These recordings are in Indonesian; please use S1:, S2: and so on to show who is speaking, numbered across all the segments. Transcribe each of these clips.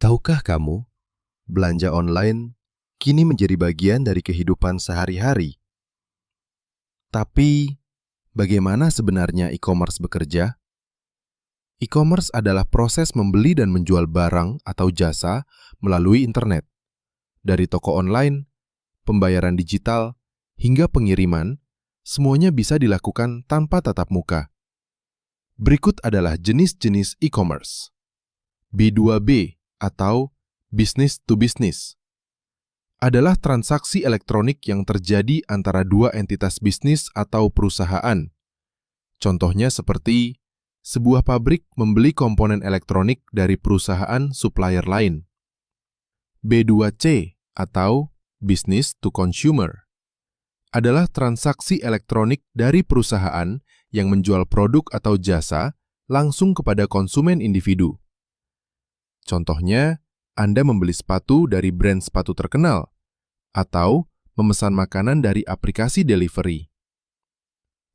S1: Tahukah kamu, belanja online kini menjadi bagian dari kehidupan sehari-hari. Tapi, bagaimana sebenarnya e-commerce bekerja? E-commerce adalah proses membeli dan menjual barang atau jasa melalui internet. Dari toko online, pembayaran digital, hingga pengiriman, semuanya bisa dilakukan tanpa tatap muka. Berikut adalah jenis-jenis e-commerce. B2B atau business to business adalah transaksi elektronik yang terjadi antara dua entitas bisnis atau perusahaan. Contohnya seperti sebuah pabrik membeli komponen elektronik dari perusahaan supplier lain. B2C atau business to consumer adalah transaksi elektronik dari perusahaan yang menjual produk atau jasa langsung kepada konsumen individu. Contohnya, Anda membeli sepatu dari brand sepatu terkenal, atau memesan makanan dari aplikasi delivery.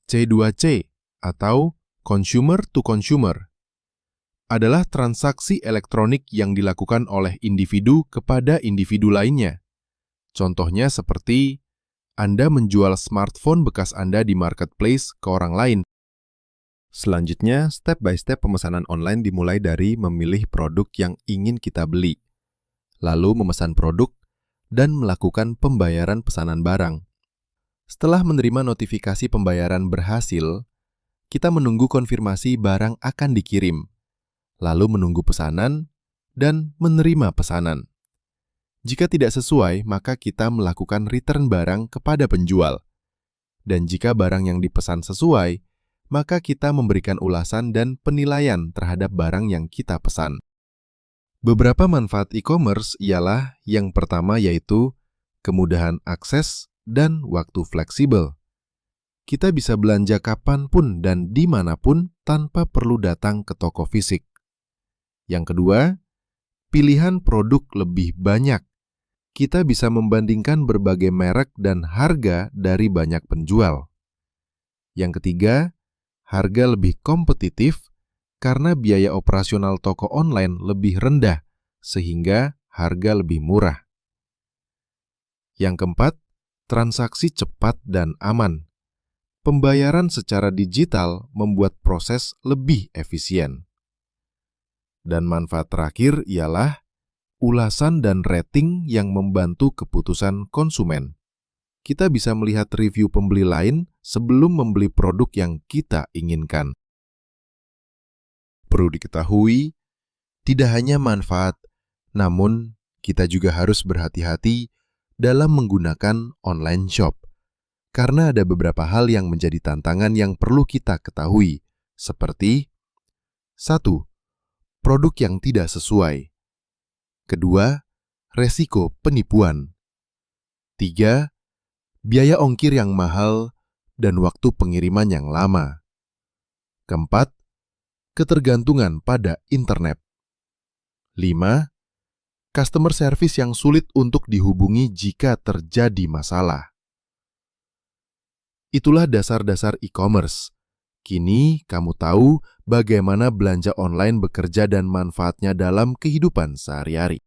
S1: C2C atau consumer to consumer adalah transaksi elektronik yang dilakukan oleh individu kepada individu lainnya. Contohnya seperti Anda menjual smartphone bekas Anda di marketplace ke orang lain. Selanjutnya, step by step pemesanan online dimulai dari memilih produk yang ingin kita beli, lalu memesan produk, dan melakukan pembayaran pesanan barang. Setelah menerima notifikasi pembayaran berhasil, kita menunggu konfirmasi barang akan dikirim, lalu menunggu pesanan, dan menerima pesanan. Jika tidak sesuai, maka kita melakukan return barang kepada penjual. Dan jika barang yang dipesan sesuai, maka kita memberikan ulasan dan penilaian terhadap barang yang kita pesan. Beberapa manfaat e-commerce ialah yang pertama yaitu kemudahan akses dan waktu fleksibel. Kita bisa belanja kapanpun dan dimanapun tanpa perlu datang ke toko fisik. Yang kedua, pilihan produk lebih banyak. Kita bisa membandingkan berbagai merek dan harga dari banyak penjual. Yang ketiga, harga lebih kompetitif karena biaya operasional toko online lebih rendah, sehingga harga lebih murah. Yang keempat, transaksi cepat dan aman. Pembayaran secara digital membuat proses lebih efisien. Dan manfaat terakhir ialah ulasan dan rating yang membantu keputusan konsumen. Kita bisa melihat review pembeli lain sebelum membeli produk yang kita inginkan. Perlu diketahui, tidak hanya manfaat, namun kita juga harus berhati-hati dalam menggunakan online shop. Karena ada beberapa hal yang menjadi tantangan yang perlu kita ketahui, seperti 1. Produk yang tidak sesuai. Kedua, resiko penipuan. 3. Biaya ongkir yang mahal dan waktu pengiriman yang lama. Keempat, ketergantungan pada internet. 5. Customer service yang sulit untuk dihubungi jika terjadi masalah. Itulah dasar-dasar e-commerce. Kini kamu tahu bagaimana belanja online bekerja dan manfaatnya dalam kehidupan sehari-hari.